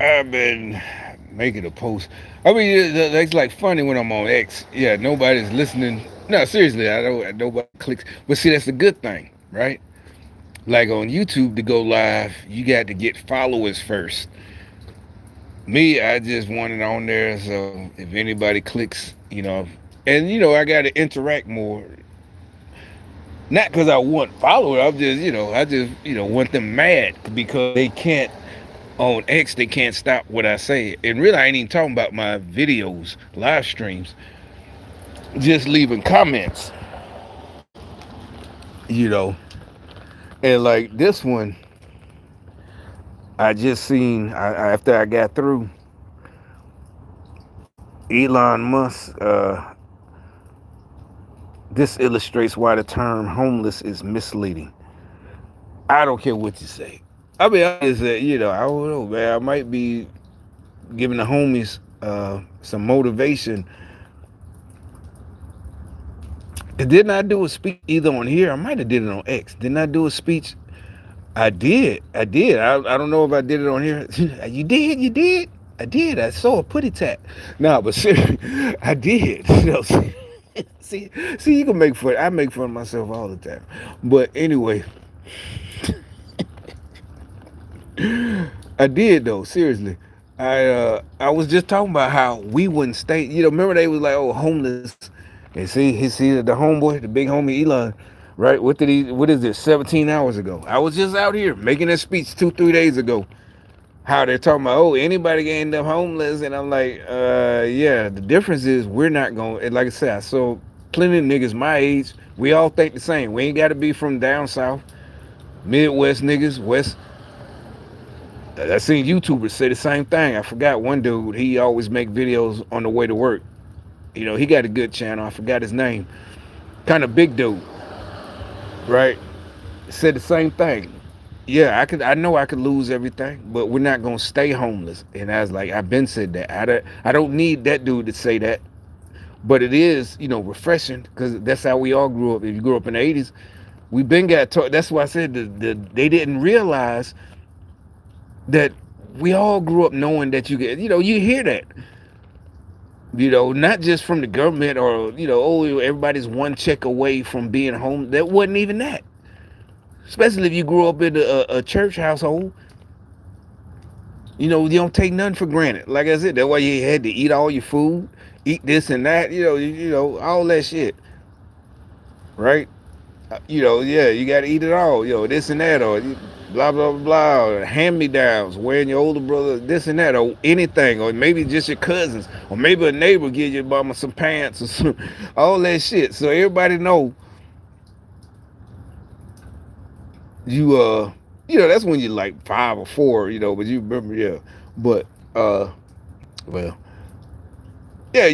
I've been making a post. I mean, that's like funny when I'm on X. Yeah, nobody's listening. No, seriously, I don't. Nobody clicks. But see, that's a good thing, right? Like on YouTube to go live, you got to get followers first. Me, I just want it on there. So if anybody clicks, and I got to interact more. Not because I want followers. I'm just, I just, want them mad because they can't on X. They can't stop what I say. And really, I ain't even talking about my videos, live streams. Just leaving comments, you know. And like this one, I just seen after I got through Elon Musk. This illustrates why the term homeless is misleading. I don't care what you say. I mean, I just said, I don't know, man. I might be giving the homies some motivation. Didn't I do a speech either on here? I might have did it on X. Didn't I do a speech? I did. I did. I don't know if I did it on here. You did. You did. I did. I saw a putty tat. No, but seriously, I did. See, see, you can make fun. I make fun of myself all the time. But anyway, I did though. Seriously, I was just talking about how we wouldn't stay. Remember they was like, oh, homeless. And see the homeboy, the big homie Elon, right? What is this? 17 hours ago. I was just out here making a speech 2-3 days ago. How they're talking about, oh, anybody can end up homeless, and I'm like, yeah. The difference is we're not going. And like I said, I saw plenty of niggas my age. We all think the same. We ain't got to be from down south, Midwest niggas, West. I seen YouTubers say the same thing. I forgot one dude. He always make videos on the way to work. He got a good channel. I forgot his name. Kind of big dude, right? Said the same thing. Yeah, I know I could lose everything, but we're not gonna stay homeless. And I was like, I've been said that. I don't need that dude to say that, but it is, refreshing because that's how we all grew up. If you grew up in the '80s, we been got taught. That's why I said they didn't realize that we all grew up knowing that you get, you hear that, not just from the government or oh, everybody's one check away from being home. That wasn't even that. Especially if you grew up in a church household, you don't take nothing for granted. Like I said, that's why you had to eat all your food, eat this and that, all that shit, right? Yeah, you got to eat it all, this and that, or blah blah blah, or hand me downs, wearing your older brother, this and that, or anything, or maybe just your cousins, or maybe a neighbor give your mama some pants or some, all that shit. So everybody know you that's when you're like 5 or 4, but you remember, yeah. But well, yeah,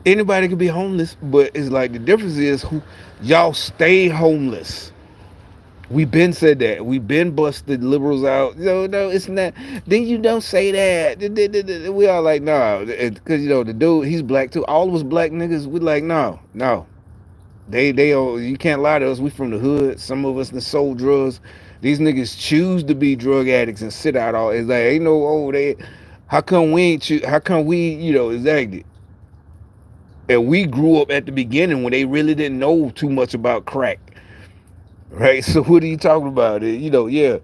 anybody could be homeless, but it's like the difference is who y'all stay homeless. We been said that. We been busted liberals out. No, it's not. Then you don't say that. We all like, nah, because the dude, he's black too. All of us black niggas, we like, no, no. They all, you can't lie to us. We from the hood. Some of us that sold drugs. These niggas choose to be drug addicts and sit out all. It's like ain't no they. How come we ain't choose? How come we exactly? And we grew up at the beginning when they really didn't know too much about crack, right? So what are you talking about? Yeah.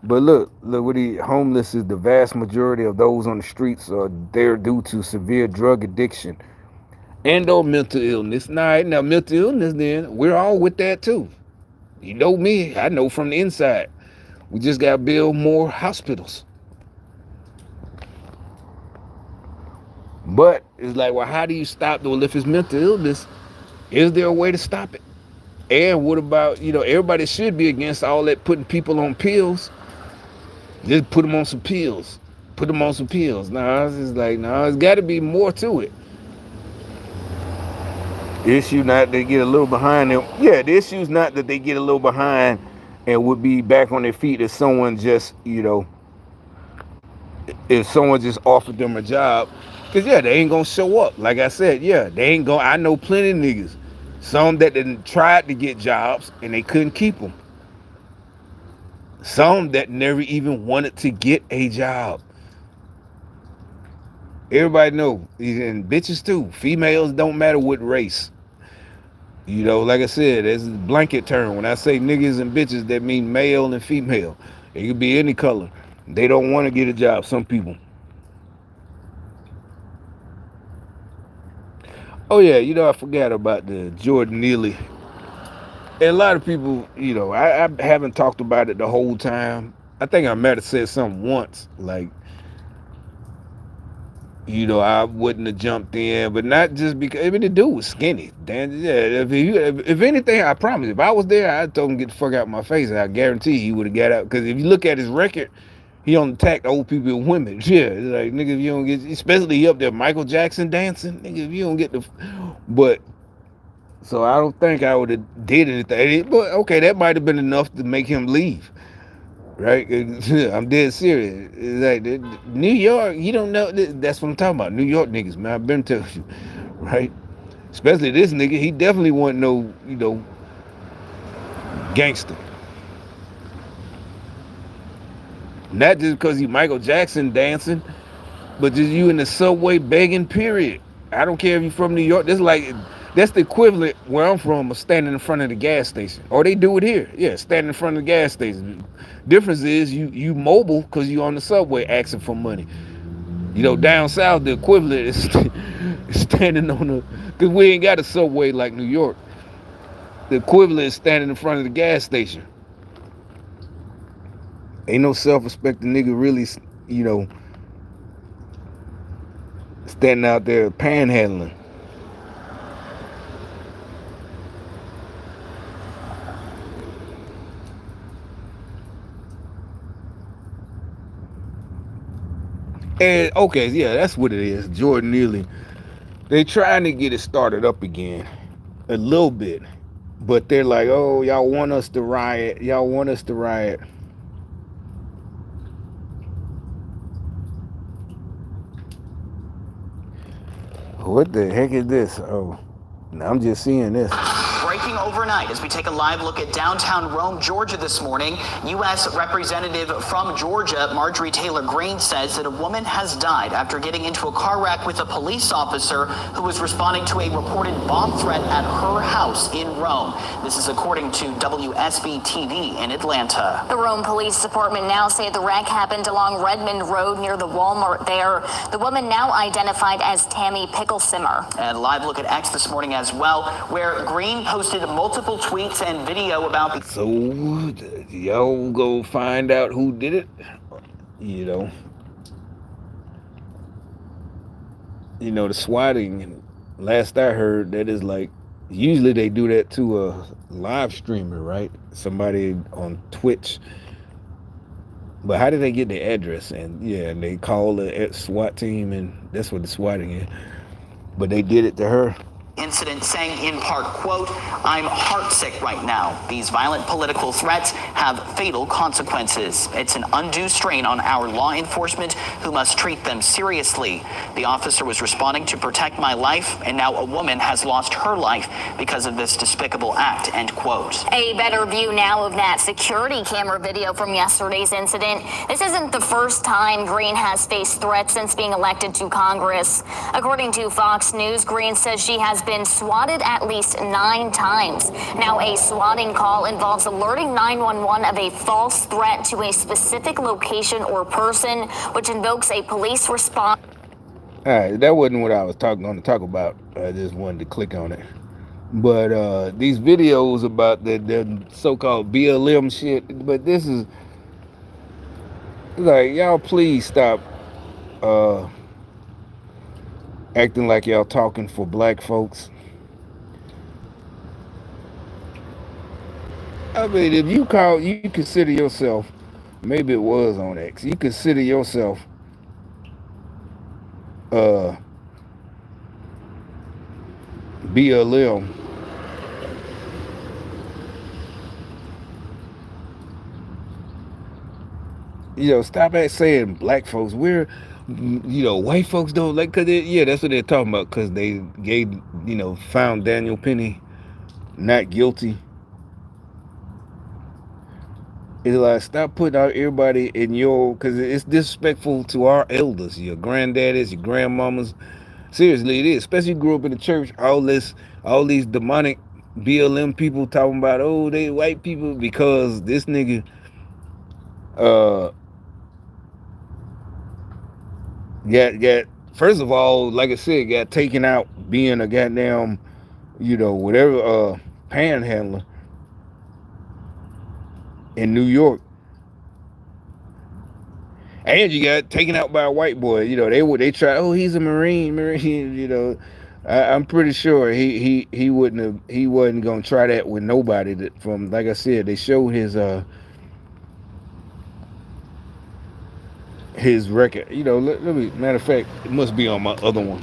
But look, what the homeless is the vast majority of those on the streets are there due to severe drug addiction and or mental illness. Now mental illness, then we're all with that too. You know me, I know from the inside. We just got to build more hospitals. But it's like, well, how do you stop though? If it's mental illness, is there a way to stop it? And what about, everybody should be against all that putting people on pills. Just put them on some pills. Put them on some pills. Nah, it's just like, nah, it's got to be more to it. The issue not they get a little behind them. Yeah, the issue is not that they get a little behind and would be back on their feet if someone just, if someone just offered them a job. Because, yeah, they ain't going to show up. Like I said, yeah, they ain't going to. I know plenty of niggas. Some that didn't tried to get jobs and they couldn't keep them. Some that never even wanted to get a job. Everybody know, and bitches too. Females don't matter what race. Like I said, it's a blanket term. When I say niggas and bitches, that mean male and female. It could be any color. They don't want to get a job. Some people. Oh yeah, I forgot about the Jordan Neely. And a lot of people, I haven't talked about it the whole time. I think I might have said something once, like, I wouldn't have jumped in, but not just because. I mean, the dude was skinny. Dan, yeah. If anything, I promise, if I was there, I'd told him get the fuck out of my face. I guarantee he would have got out. Because if you look at his record, he only attacked old people and women. Yeah, it's like, nigga, if you don't get, especially up there, Michael Jackson dancing, nigga, if you don't get the, but. So I don't think I would have did anything. But okay, that might have been enough to make him leave. Right? I'm dead serious. It's like New York, you don't know. That's what I'm talking about. New York niggas, man. I've been telling you, right? Especially this nigga. He definitely wasn't no, gangster. Not just because he Michael Jackson dancing, but just you in the subway begging. Period. I don't care if you're from New York. That's the equivalent where I'm from of standing in front of the gas station. Or they do it here. Yeah, standing in front of the gas station. Difference is you mobile because you on the subway asking for money. Down south, the equivalent is standing on the, because we ain't got a subway like New York. The equivalent is standing in front of the gas station. Ain't no self-respecting nigga really, standing out there panhandling. And okay, yeah, that's what it is. Jordan Neely. They trying to get it started up again a little bit. But they're like, oh, y'all want us to riot. Y'all want us to riot. What the heck is this? Oh, I'm just seeing this. Breaking overnight as we take a live look at downtown Rome, Georgia this morning. U.S. Representative from Georgia, Marjorie Taylor Greene, says that a woman has died after getting into a car wreck with a police officer who was responding to a reported bomb threat at her house in Rome. This is according to WSB TV in Atlanta. The Rome Police Department now say the wreck happened along Redmond Road near the Walmart there. The woman now identified as Tammy Picklesimmer. And a live look at X this morning as well, where Greene posted multiple tweets and video about. So y'all go find out who did it. The swatting. Last I heard, that is like usually they do that to a live streamer, right? Somebody on Twitch. But how did they get the address? And they call the SWAT team, and that's what the swatting is. But they did it to her. Incident saying in part, quote, "I'm heartsick right now. These violent political threats have fatal consequences. It's an undue strain on our law enforcement who must treat them seriously. The officer was responding to protect my life, and now a woman has lost her life because of this despicable act," end quote. A better view now of that security camera video from yesterday's incident. This isn't the first time Greene has faced threats since being elected to Congress. According to Fox News, Greene says she has been swatted at least 9 times. Now, a swatting call involves alerting 911 of a false threat to a specific location or person, which invokes a police response. All right, that wasn't what I was going to talk about. I just wanted to click on it. But these videos about the so-called BLM shit, but this is like, y'all please stop acting like y'all talking for black folks. I mean, if you consider yourself, maybe it was on X, you consider yourself BLM, stop saying black folks. We're, white folks don't like, cause that's what they're talking about. Cause they gave, found Daniel Penny not guilty. It's like stop putting out everybody in your, because it's disrespectful to our elders, your granddaddies, your grandmamas. Seriously, it is. Especially grew up in the church. All these demonic BLM people talking about, oh, they white people, because this nigga uh got first of all, like I said, got taken out being a goddamn, whatever, panhandler in New York. And you got taken out by a white boy. They try. Oh, he's a Marine. I'm pretty sure he wasn't gonna try that with nobody. That from, like I said, they showed his record. Let me, matter of fact, it must be on my other one.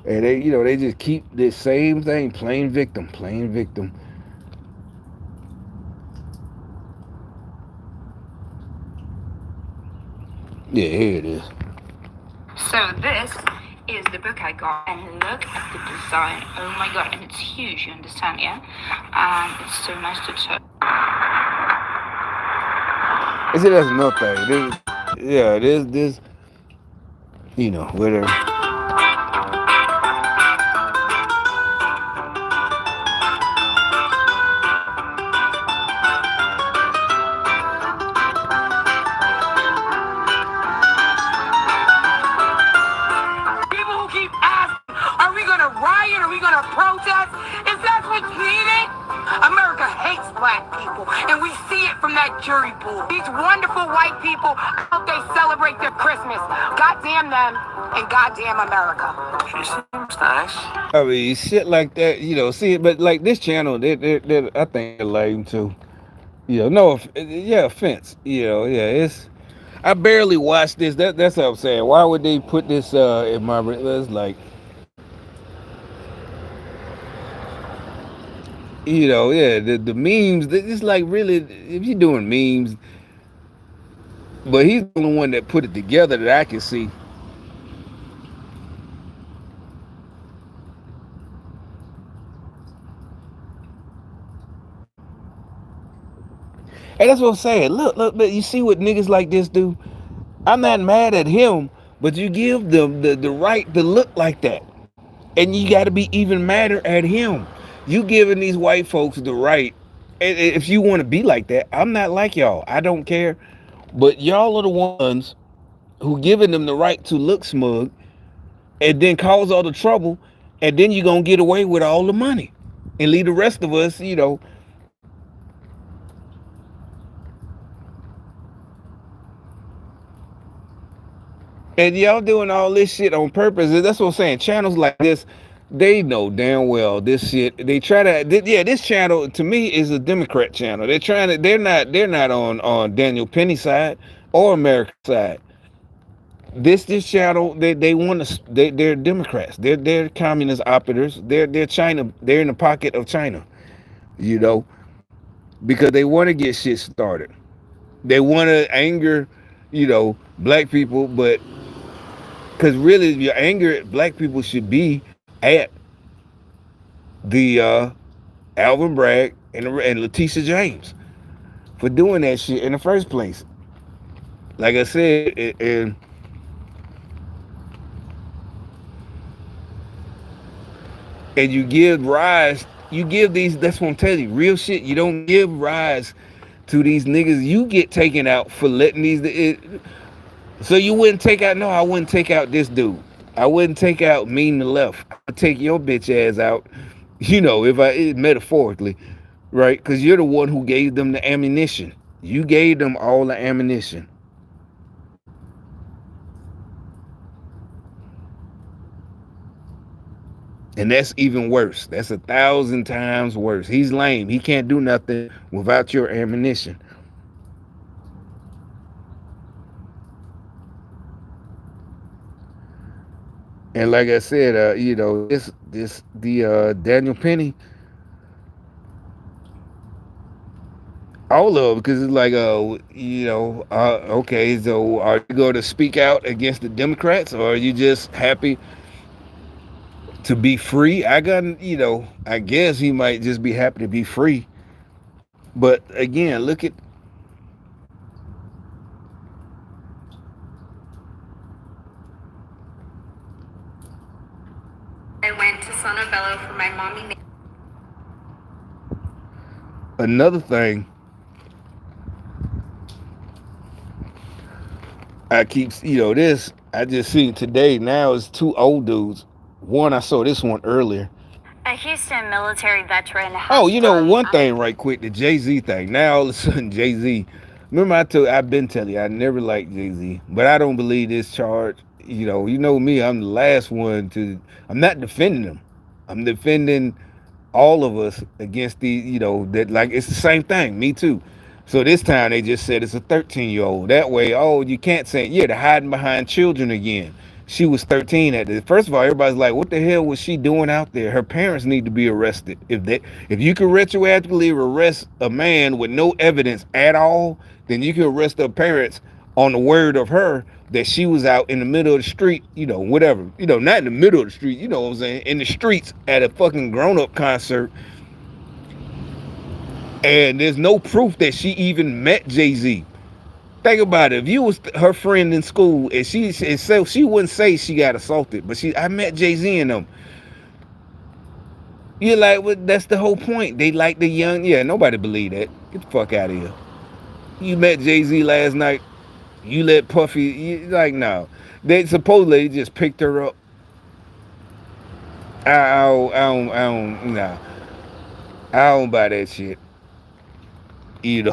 And they just keep the same thing, playing victim, playing victim. Yeah, here it is. So this is the book I got, and look at the design. Oh my god, and it's huge, you understand, yeah? And it's so nice to touch. See, that's another thing. This, whatever. Protest, if that's what's needed. America hates black people, and we see it from that jury pool. These wonderful white people, I hope they celebrate their Christmas. Goddamn them, and goddamn America. She seems nice. I mean, shit like that, see it, but like this channel, I think they're lame too. Offense. It's. I barely watched this. That's what I'm saying. Why would they put this in my? It's like. The memes, it's like, really, if you're doing memes, but he's the only one that put it together that I can see. And that's what I'm saying. Look, but you see what niggas like this do? I'm not mad at him, but you give them the right to look like that. And you got to be even madder at him. You giving these white folks the right. And if you want to be like that, I'm not like y'all. I don't care. But y'all are the ones who giving them the right to look smug and then cause all the trouble. And then you're going to get away with all the money and leave the rest of us, And y'all doing all this shit on purpose. That's what I'm saying. Channels like this, they know damn well this shit. They try to, this channel to me is a Democrat channel. They're not on Daniel Penny's side or America's side. This channel, they want to, they're Democrats. They're communist operators. They're China. They're in the pocket of China, because they want to get shit started. They want to anger, black people, but because really, your anger at black people should be at the Alvin Bragg and Letitia James for doing that shit in the first place. Like I said, and you give these, that's what I'm telling you, real shit. You don't give rise to these niggas. You get taken out for letting these. So you wouldn't take out, no, I wouldn't take out this dude. I wouldn't take out Mean the Left. I'd take your bitch ass out, if metaphorically, right? Because you're the one who gave them the ammunition. You gave them all the ammunition. And that's even worse. That's 1,000 times worse. He's lame. He can't do nothing without your ammunition. And like I said, the Daniel Penny, all of it, because it's like, okay, so are you going to speak out against the Democrats, or are you just happy to be free. I guess he might just be happy to be free. But again, look at I went to Sonobello for my mommy. another thing. I keep, this I just seen today. Now it's two old dudes. One, I saw this one earlier. A Houston military veteran has Oh, one thing right quick, the Jay-Z thing. Now all of a sudden Jay-Z. Remember I've been telling you I never liked Jay-Z, but I don't believe this charge. You know me, I'm the last one to. I'm not defending him. I'm defending all of us against that, like, it's the same thing. Me too. So this time they just said it's a 13-year-old. That way, you can't say, yeah, they're hiding behind children again. She was 13 at this. First of all, everybody's like, what the hell was she doing out there? Her parents need to be arrested. If you can retroactively arrest a man with no evidence at all, then you can arrest her parents on the word of her that she was out in the middle of the street, whatever. Not in the middle of the street, you know what I'm saying, in the streets at a fucking grown-up concert. And there's no proof that she even met Jay-Z. Think about it. If you was her friend in school and she wouldn't say she got assaulted, but I met Jay-Z and them. You're like, well, that's the whole point. They like the young. Yeah, nobody believe that. Get the fuck out of here. You met Jay-Z last night. You let Puffy. No. They supposedly just picked her up. I don't buy that shit. Y'all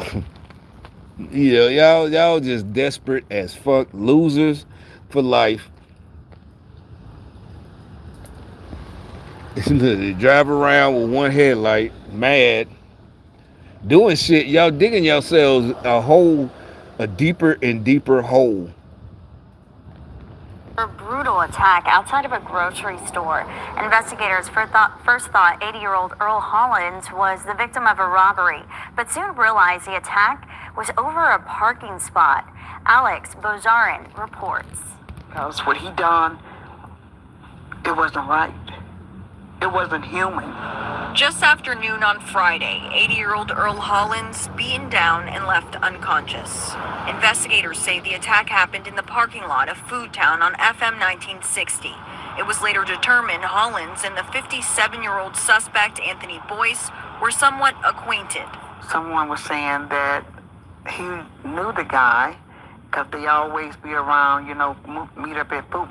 just desperate as fuck, losers for life. They drive around with one headlight, mad, doing shit. Y'all digging yourselves a deeper and deeper hole. A brutal attack outside of a grocery store. Investigators first thought 80-year-old Earl Hollins was the victim of a robbery, but soon realized the attack was over a parking spot. Alex Bozarin reports. That's what he done. It wasn't right. It wasn't human. Just after noon on Friday, 80-year-old Earl Hollins beaten down and left unconscious. Investigators say the attack happened in the parking lot of Food Town on FM 1960. It was later determined Hollins and the 57-year-old suspect, Anthony Boyce, were somewhat acquainted. Someone was saying that he knew the guy because they always be around, meet up at Food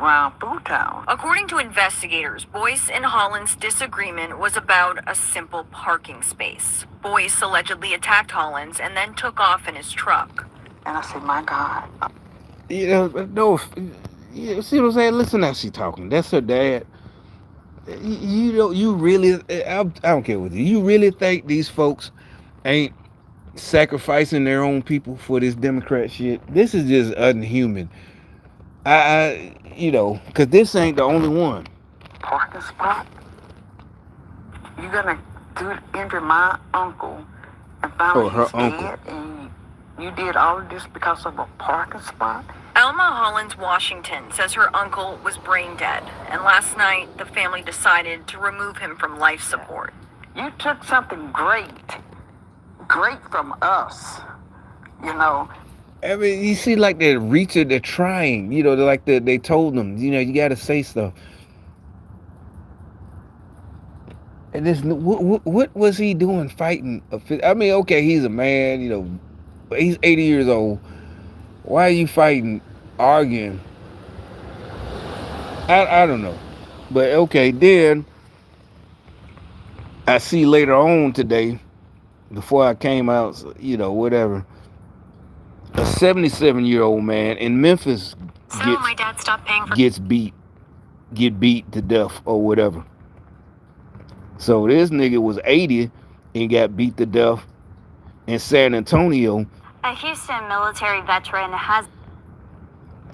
Town. According to investigators, Boyce and Hollins' disagreement was about a simple parking space. Boyce allegedly attacked Hollins and then took off in his truck. And I said, my God. No, see what I'm saying? Listen how she talking. That's her dad. You really, I don't care with you. You really think these folks ain't sacrificing their own people for this Democrat shit? This is just unhuman. Because this ain't the only one. Parking spot? You gonna injure my uncle and finally her he's uncle. dead, and you did all of this because of a parking spot? Alma Hollins Washington says her uncle was brain dead, and last night the family decided to remove him from life support. You took something great from us, I mean, you see, like they're reaching, they're trying, they told them, you got to say stuff. And this, what was he doing fighting? I mean, okay, he's a man, but he's 80 years old. Why are you fighting, arguing? I don't know. But okay, then I see later on today, before I came out, whatever, a 77-year-old man in Memphis My dad stopped paying for get beat to death or whatever. So this nigga was 80 and got beat to death in San Antonio. a Houston military veteran has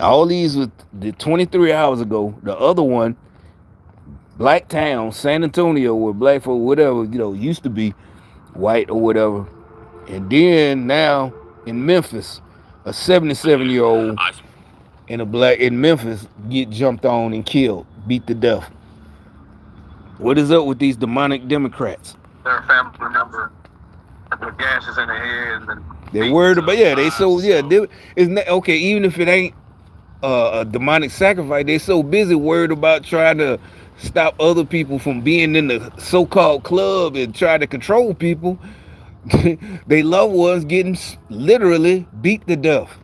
All these was the 23 hours ago. The other one, Black Town, San Antonio, where black folk, whatever, used to be white or whatever. And then now in Memphis, a 77-year-old and a black in Memphis get jumped on and killed, beat to death. What is up with these demonic Democrats? Their family member with gashes in their head and They worried about, yeah, they so, yeah, it's not, okay, even if it ain't a demonic sacrifice, they so busy worried about trying to stop other people from being in the so-called club and trying to control people. They loved ones getting literally beat to death.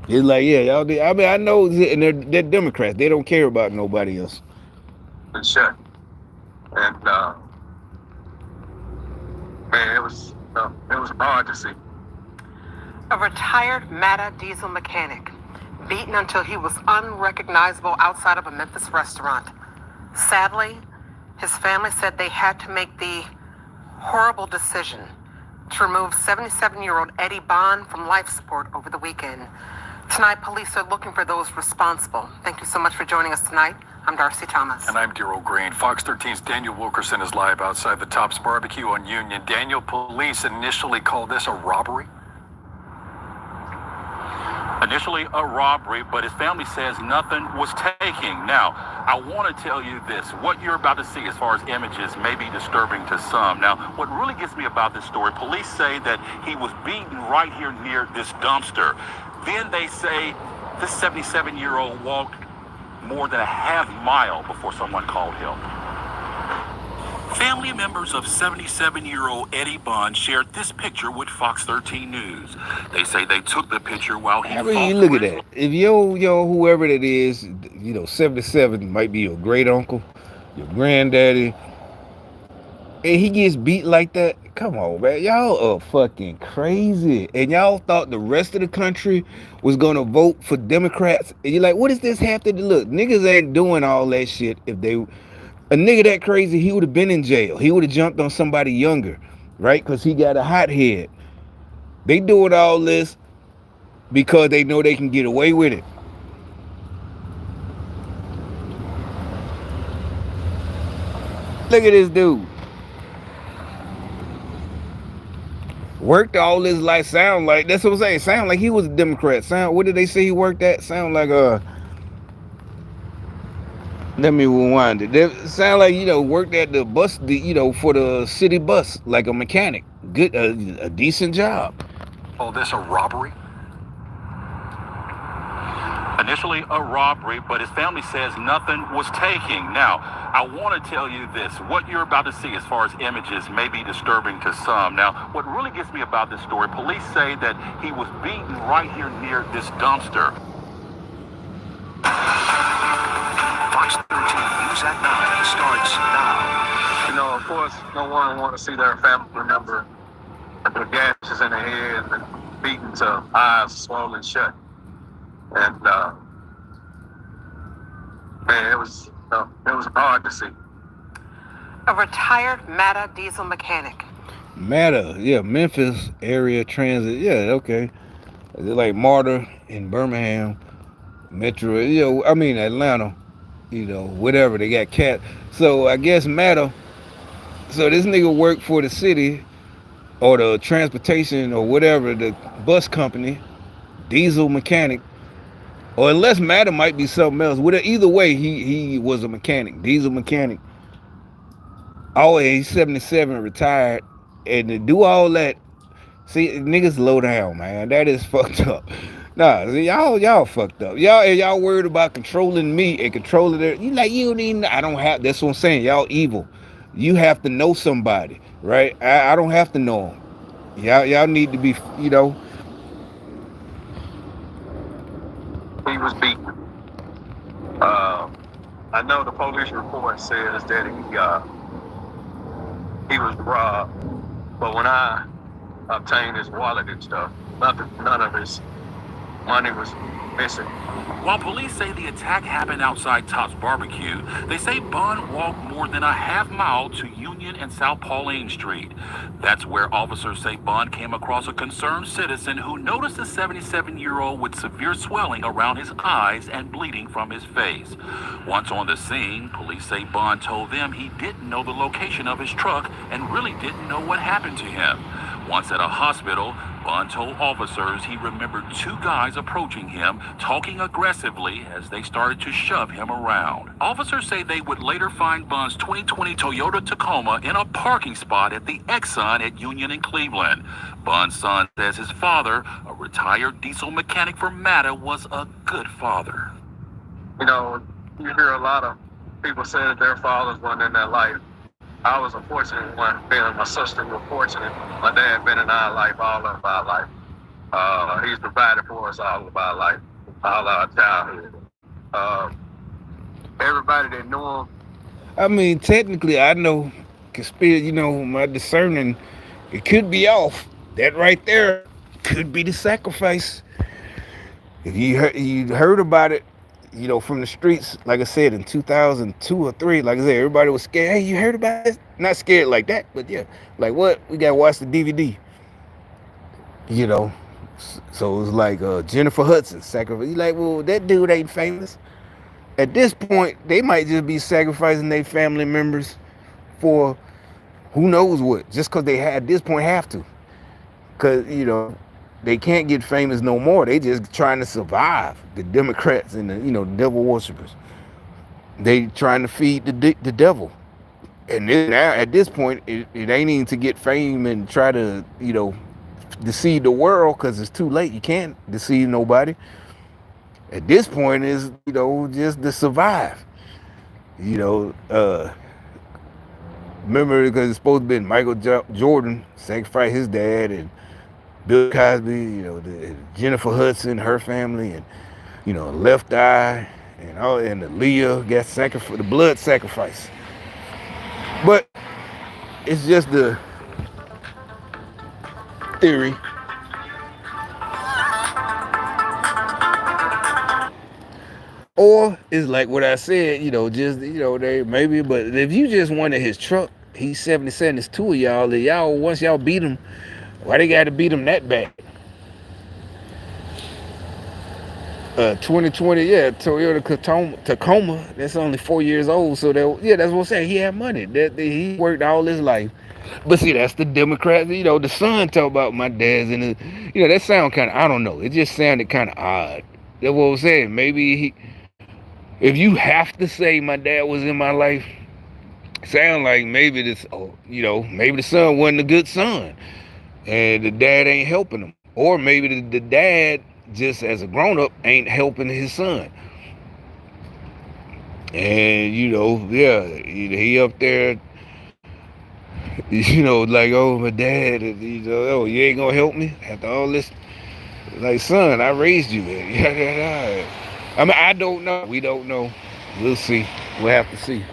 It's like, yeah, y'all did. I mean, I know, and they're Democrats. They don't care about nobody else. and shut. And man, it was hard to see. A retired MATA diesel mechanic, beaten until he was unrecognizable outside of a Memphis restaurant. Sadly, his family said they had to make the horrible decision to remove 77-year-old Eddie Bond from life support over the weekend. Tonight, police are looking for those responsible. Thank you so much for joining us tonight. I'm Darcy Thomas. And I'm Daryl Green. Fox 13's Daniel Wilkerson is live outside the Tops Barbecue on Union. Daniel, police initially called this a robbery? Initially a robbery, but his family says nothing was taken. Now, I want to tell you this. What you're about to see as far as images may be disturbing to some. Now, what really gets me about this story, police say that he was beaten right here near this dumpster. Then they say this 77-year-old walked more than a half mile before someone called help. Family members of 77-year-old Eddie Bond shared this picture with Fox 13 News. They say they took the picture while he I mean, look at that. If yo whoever that is, 77 might be your great uncle, your granddaddy, and he gets beat like that. Come on, man, y'all are fucking crazy. And y'all thought the rest of the country was gonna vote for Democrats. And you're like, what does this have to do? Look, niggas ain't doing all that shit. If they, a nigga that crazy, he would have been in jail. He would have jumped on somebody younger, right? Because he got a hot head. They doing all this because they know they can get away with it. Look at this dude. Worked all his life, sound like, that's what I'm saying, sound like he was a Democrat. Sound, what did they say he worked at? Sound like let me rewind it. They sound like, worked at the bus, for the city bus, like a mechanic. Good, a decent job. Oh, this a robbery? Initially a robbery, but his family says nothing was taken. Now, I want to tell you this. What you're about to see as far as images may be disturbing to some. Now, what really gets me about this story, police say that he was beaten right here near this dumpster. Fox 13 News at 9 starts now. Of course, no one want to see their family member with gashes in their head and beaten to eyes swollen shut. And man, it was hard to see. A retired MATA diesel mechanic. MATA, yeah, Memphis area transit, yeah, okay. They're like MARTA in Birmingham, Metro, Atlanta, whatever, they got cat. So I guess MATA, so this nigga worked for the city or the transportation or whatever, the bus company, diesel mechanic, or unless MATA might be something else. Either way, he was a mechanic, diesel mechanic. Oh, he's 77, retired, and to do all that, see, niggas low down, man. That is fucked up. Nah, see, y'all fucked up. Y'all worried about controlling me and controlling it. You don't even. I don't have. That's what I'm saying. Y'all evil. You have to know somebody, right? I don't have to know them. Y'all need to be, He was beaten. I know the police report says that he was robbed, but when I obtained his wallet and stuff, none of his money was missing. While police say the attack happened outside Tops Barbecue, they say Bond walked more than a half mile to Union and South Pauline Street. That's where officers say Bond came across a concerned citizen who noticed a 77-year-old with severe swelling around his eyes and bleeding from his face. Once on the scene, police say Bond told them he didn't know the location of his truck and really didn't know what happened to him. Once at a hospital, Bunn told officers he remembered two guys approaching him, talking aggressively as they started to shove him around. Officers say they would later find Bunn's 2020 Toyota Tacoma in a parking spot at the Exxon at Union and Cleveland. Bunn's son says his father, a retired diesel mechanic for MATA, was a good father. You know, you hear a lot of people say that their fathers weren't in their life. I was a fortunate one, being my sister was fortunate. My dad been in our life, all of our life. He's provided for us all of our life, all our childhood. Everybody that knew him. I mean, technically, I know, you know, my discerning, it could be off. That right there could be the sacrifice. If you heard about it, you know, from the streets, like I said, in 2002 or 3, like I said, everybody was scared. Hey, you heard about this? Not scared like that, but yeah, like what? We got to watch the DVD. You know, so it was like Jennifer Hudson sacrifice. You like, well, that dude ain't famous. At this point, they might just be sacrificing their family members for who knows what, just because they at this point have to. Because, you know, they can't get famous no more. They just trying to survive. The Democrats and the, you know, devil worshippers. They trying to feed the devil. And then now at this point, it ain't even to get fame and try to, you know, deceive the world, because it's too late. You can't deceive nobody. At this point is, you know, just to survive. You know, remember, because it's supposed to be Michael Jordan sacrificed his dad, and Bill Cosby, you know, Jennifer Hudson, her family, and, you know, Left Eye, and all, and the Leah got sacrificed, the blood sacrifice. But it's just the theory. Or it's like what I said, you know, just, you know, they maybe, but if you just wanted his truck, he's 77, it's two of y'all, that y'all, once y'all beat him, why they got to beat him that bad? 2020, yeah, Toyota Tacoma, that's only 4 years old, so that, yeah, that's what I'm saying, he had money, that he worked all his life. But see, that's the Democrats, you know, the son talk about my dad's in the, you know, that sound kind of, I don't know, it just sounded kind of odd. That's what I'm saying, maybe if you have to say my dad was in my life, sound like maybe this, you know, maybe the son wasn't a good son, and the dad ain't helping him, or maybe the dad, just as a grown-up, ain't helping his son. And, you know, yeah, he up there, you know, like, oh, my dad, you know, oh, you ain't gonna help me after all this? Like, son, I raised you. I mean, I don't know. We don't know. We'll see. We'll have to see.